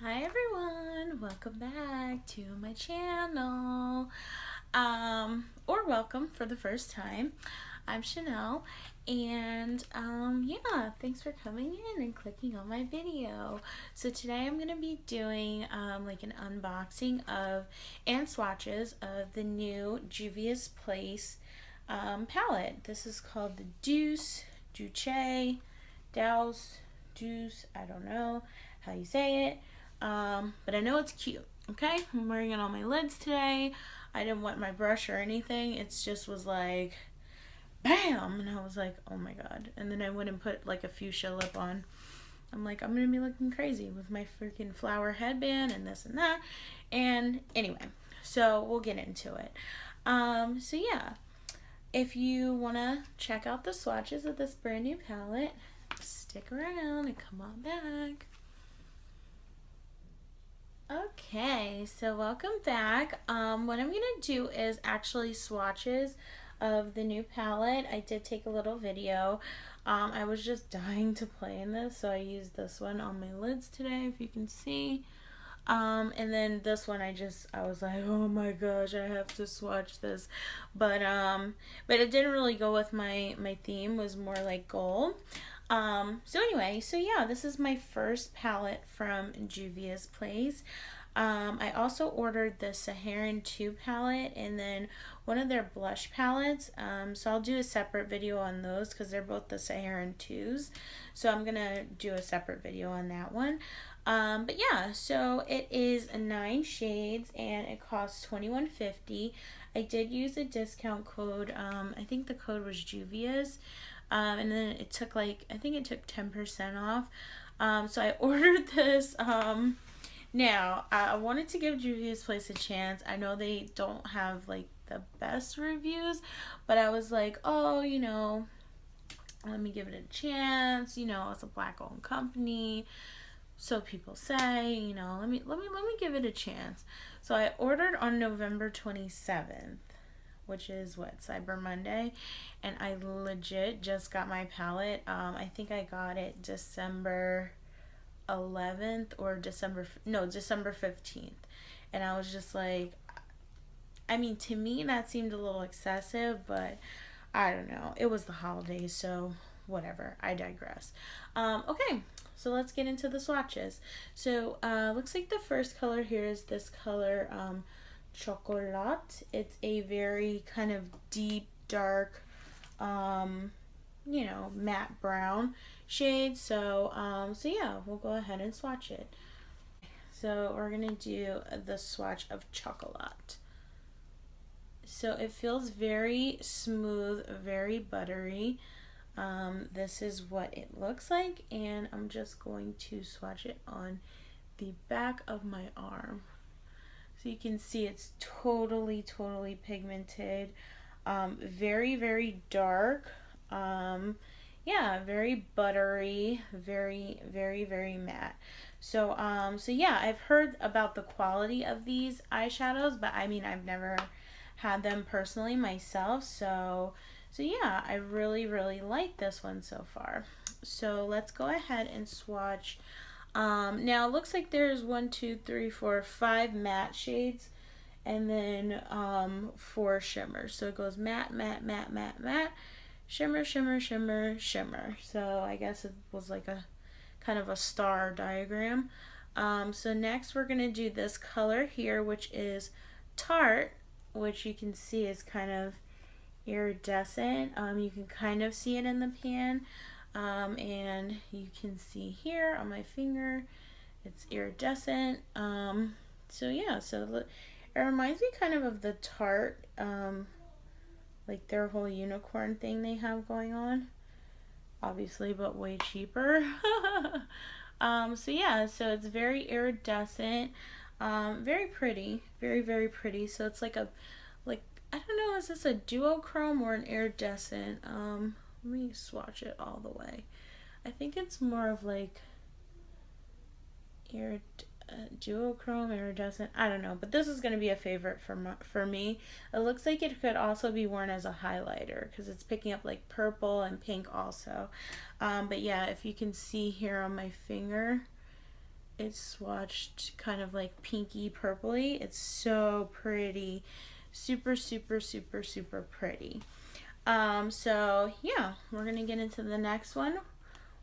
Hi everyone, welcome back to my channel, or welcome for the first time. I'm Chanel, and yeah, thanks for coming in and clicking on my video. So today I'm going to be doing like an unboxing of and swatches of the new Juvia'S Place palette. This is called the Douce, Douce, I don't know how you say it. But I know it's cute, okay? I'm wearing it on my lids today. I didn't wet my brush or anything. It just was like, bam! And I was like, oh my god. And then I went and put like a fuchsia lip on. I'm like, I'm gonna be looking crazy with my freaking flower headband and this and that. And anyway, so we'll get into it. So yeah, if you wanna check out the swatches of this brand new palette, stick around and come on back. Okay, so welcome back. What I'm going to do is actually swatches of the new palette. I did take a little video. I was just dying to play in this, so I used this one on my lids today, if you can see. And then this one I was like, oh my gosh, I have to swatch this. But it didn't really go with my theme, was more like gold. So anyway, so yeah, this is my first palette from Juvia'S Place. I also ordered the Saharan 2 palette and then one of their blush palettes. So I'll do a separate video on those because they're both the Saharan 2s. So I'm going to do a separate video on that one. But yeah, so it is 9 shades and it costs $21.50. I did use a discount code. I think the code was Juvia'S. And then it took I think it took 10% off. So I ordered this. Now, I wanted to give Juvia'S Place a chance. I know they don't have like the best reviews, but I was like, oh, let me give it a chance. It's a black-owned company, so people say. Let me give it a chance. So I ordered on November 27th. Which is what, Cyber Monday, and I legit just got my palette. I think I got it December 11th or December 15th, and I was just like, I mean, to me that seemed a little excessive, but I don't know, it was the holidays, so whatever, I digress. Okay, so let's get into the swatches. So looks like the first color here is this color, Chocolat. It's a very kind of deep, dark, matte brown shade. So yeah, we'll go ahead and swatch it. So we're gonna do the swatch of Chocolat. So it feels very smooth, very buttery. This is what it looks like, and I'm just going to swatch it on the back of my arm. So you can see it's totally pigmented. Very, very dark. Yeah, very buttery, very, very matte. So yeah, I've heard about the quality of these eyeshadows, but I mean, I've never had them personally myself. So yeah, I really like this one so far. So let's go ahead and swatch. Now it looks like there's 5 matte shades and then 4 shimmers. So it goes matte, shimmer. So I guess it was like a kind of a star diagram. So next we're gonna do this color here, which is Tart, which you can see is kind of iridescent. You can kind of see it in the pan. And you can see here on my finger, it's iridescent. So yeah, so it reminds me kind of the Tarte, like their whole unicorn thing they have going on, obviously, but way cheaper. So yeah, so it's very iridescent, very pretty, very pretty. So it's like I don't know, is this a duochrome or an iridescent? Let me swatch it all the way. I think it's more of like duochrome, iridescent. I don't know, but this is going to be a favorite for me. It looks like it could also be worn as a highlighter because it's picking up like purple and pink also. But yeah, if you can see here on my finger, it's swatched kind of like pinky purpley. It's so pretty. Super, super, super, super pretty. So yeah, we're gonna get into the next one,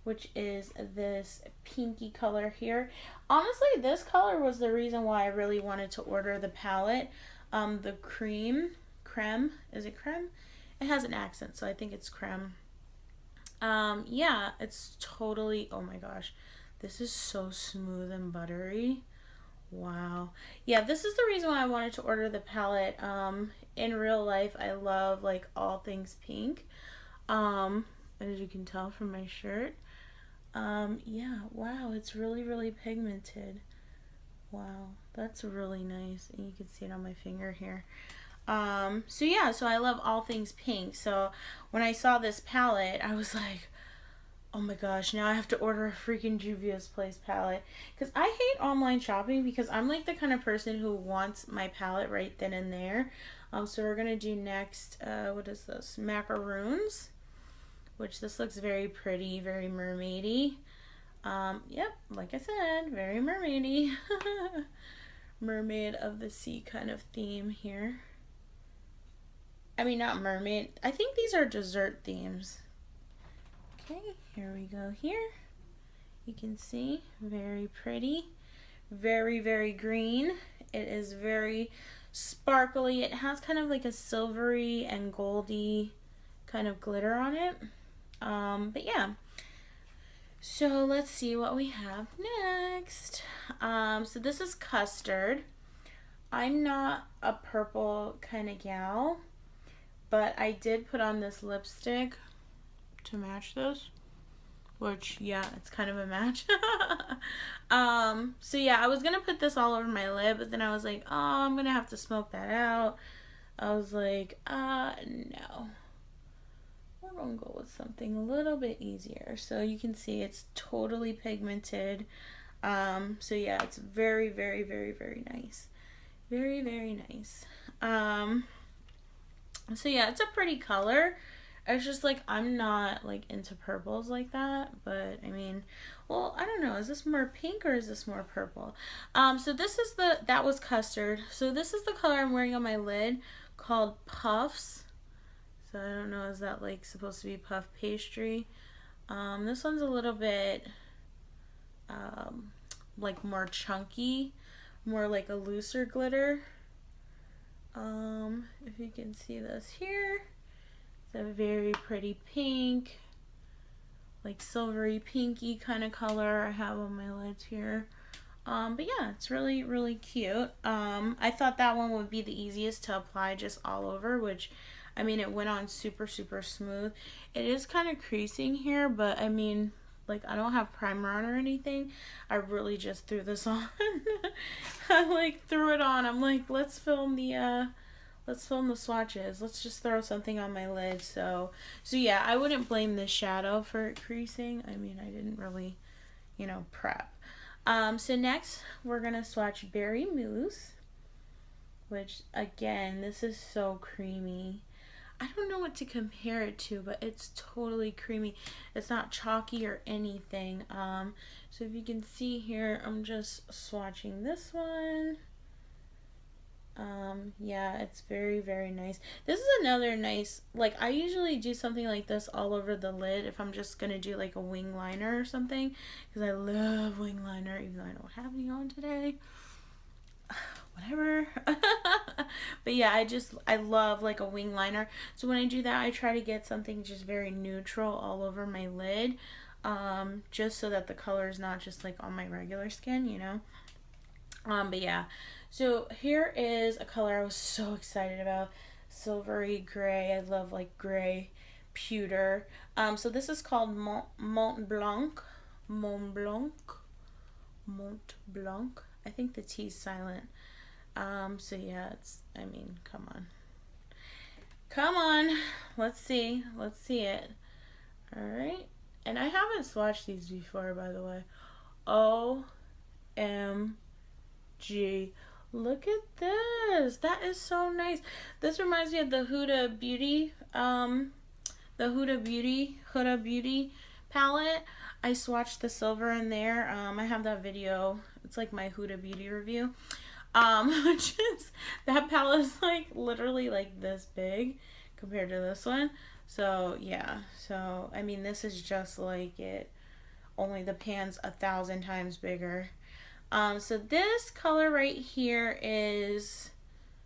which is this pinky color here. Honestly, this color was the reason why I really wanted to order the palette. The creme, is it creme? It has an accent, so I think it's creme. Yeah, it's totally, oh my gosh, this is so smooth and buttery. Wow. Yeah, this is the reason why I wanted to order the palette. In real life, I love like all things pink. As you can tell from my shirt. Yeah, wow, it's really, really pigmented. Wow, that's really nice. And you can see it on my finger here. So yeah, so I love all things pink. So when I saw this palette, I was like, oh my gosh, now I have to order a freaking Juvia'S Place palette. Because I hate online shopping because I'm like the kind of person who wants my palette right then and there. So we're going to do next, what is this? Macaroons. Which this looks very pretty, very mermaidy. Yep, like I said, very mermaidy. Mermaid of the sea kind of theme here. I mean, not mermaid. I think these are dessert themes. Okay, here we go here. You can see, very pretty. Very, very green. It is very sparkly. It has kind of like a silvery and goldy kind of glitter on it. But yeah. So let's see what we have next. So this is custard. I'm not a purple kind of gal, but I did put on this lipstick to match this, which yeah, it's kind of a match. So yeah, I was gonna put this all over my lip, but then I was like, oh, I'm gonna have to smoke that out. I was like, no. We're gonna go with something a little bit easier. So you can see it's totally pigmented. So yeah, it's very, very, very, very nice. Very, very nice. So yeah, it's a pretty color. It's just like I'm not like into purples like that, but I mean, well, I don't know, is this more pink or is this more purple? So this is that was custard. So this is the color I'm wearing on my lid, called Puffs. So I don't know, is that like supposed to be puff pastry? This one's a little bit like more chunky, more like a looser glitter. If you can see this here, it's a very pretty pink, like silvery pinky kind of color I have on my lids here. But yeah, it's really, really cute. I thought that one would be the easiest to apply just all over, which, I mean, it went on super, super smooth. It is kind of creasing here, but I mean, like, I don't have primer on or anything. I really just threw this on. I like threw it on. I'm like, let's film the swatches. Let's just throw something on my lid. So yeah, I wouldn't blame this shadow for it creasing. I mean, I didn't really, prep. So next we're gonna swatch Berry Mousse, which again, this is so creamy. I don't know what to compare it to, but it's totally creamy. It's not chalky or anything. So if you can see here, I'm just swatching this one. Yeah, it's very, very nice. This is another nice, like, I usually do something like this all over the lid if I'm just gonna do like a wing liner or something, because I love wing liner, even though I don't have any on today. Whatever. But yeah, I love like a wing liner. So when I do that, I try to get something just very neutral all over my lid, just so that the color is not just like on my regular skin, But yeah, so here is a color I was so excited about. Silvery gray. I love like gray pewter. So this is called Mont Blanc. I think the T is silent. So yeah, I mean, come on, let's see it. All right, and I haven't swatched these before, by the way. OMG, look at this. That is so nice. This reminds me of the Huda Beauty palette. I swatched the silver in there. I have that video. It's like my Huda Beauty review. Which is, that palette is like literally like this big compared to this one. So yeah, so I mean this is just like it, only the pan's 1,000 times bigger. So this color right here is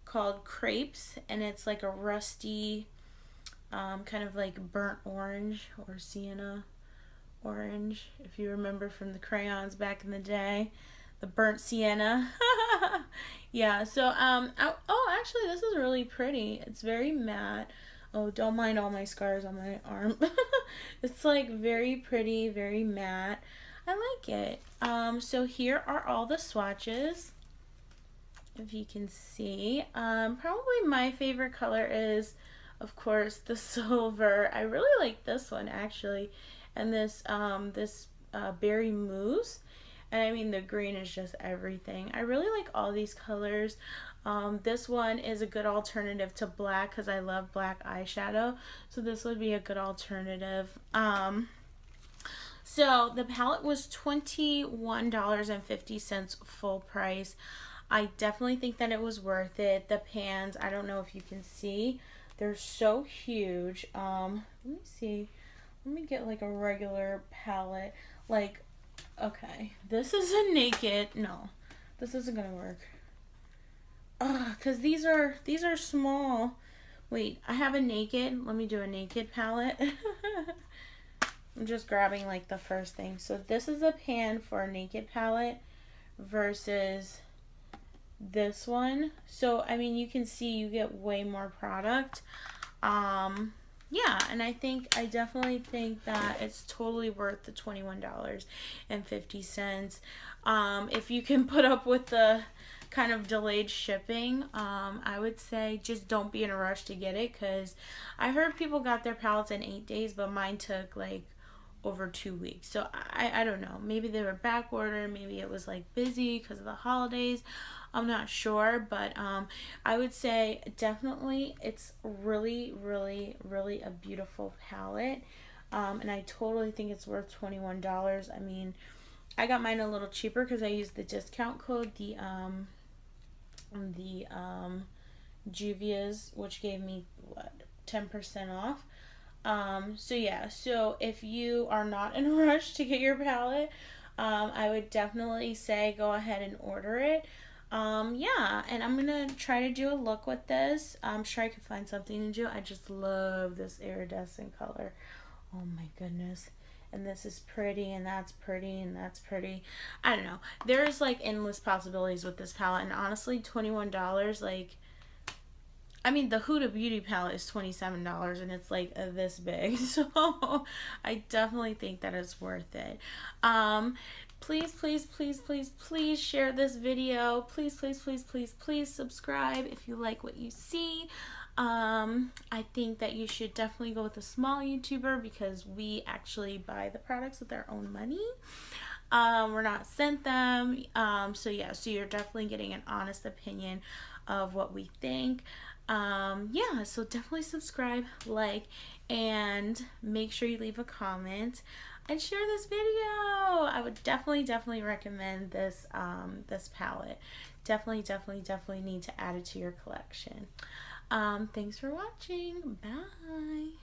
called Crepes, and it's like a rusty, kind of like burnt orange or sienna orange, if you remember from the crayons back in the day, the burnt sienna. Yeah, so oh, actually this is really pretty. It's very matte. Oh, don't mind all my scars on my arm. It's like very pretty, very matte. I like it. So here are all the swatches, if you can see. Probably my favorite color is, of course, the silver. I really like this one actually, and this berry mousse. And I mean the green is just everything. I really like all these colors. This one is a good alternative to black because I love black eyeshadow, so this would be a good alternative. So the palette was $21.50 full price. I definitely think that it was worth it. The pans, I don't know if you can see, they're so huge. Let me see. Let me get like a regular palette. Like, okay, this is a naked. No, this isn't gonna work. Cause these are small. Wait, I have a naked. Let me do a naked palette. I'm just grabbing like the first thing. So this is a pan for a naked palette versus this one. So I mean, you can see you get way more product. Yeah, and I definitely think that it's totally worth the $21.50. If you can put up with the kind of delayed shipping, I would say just don't be in a rush to get it, because I heard people got their palettes in 8 days, but mine took like over 2 weeks. So I don't know, maybe they were back ordered, maybe it was like busy because of the holidays. I'm not sure, but I would say definitely it's really, really, really a beautiful palette, and I totally think it's worth $21. I mean, I got mine a little cheaper because I used the discount code, the Juvia'S, which gave me what, 10% off. So yeah, so if you are not in a rush to get your palette, I would definitely say go ahead and order it. Yeah, and I'm gonna try to do a look with this. I'm sure I could find something to do. I just love this iridescent color. Oh my goodness. And this is pretty, and that's pretty, and that's pretty. I don't know. There's like endless possibilities with this palette, and honestly, $21, like, I mean, the Huda Beauty palette is $27 and it's like this big. So I definitely think that it's worth it. Please, please, please, please, please share this video. Please, please, please, please, please subscribe if you like what you see. I think that you should definitely go with a small YouTuber because we actually buy the products with our own money. We're not sent them. So yeah, so you're definitely getting an honest opinion of what we think. Yeah, so definitely subscribe, like, and make sure you leave a comment and share this video. I would definitely recommend this this palette. Definitely need to add it to your collection. Thanks for watching. Bye.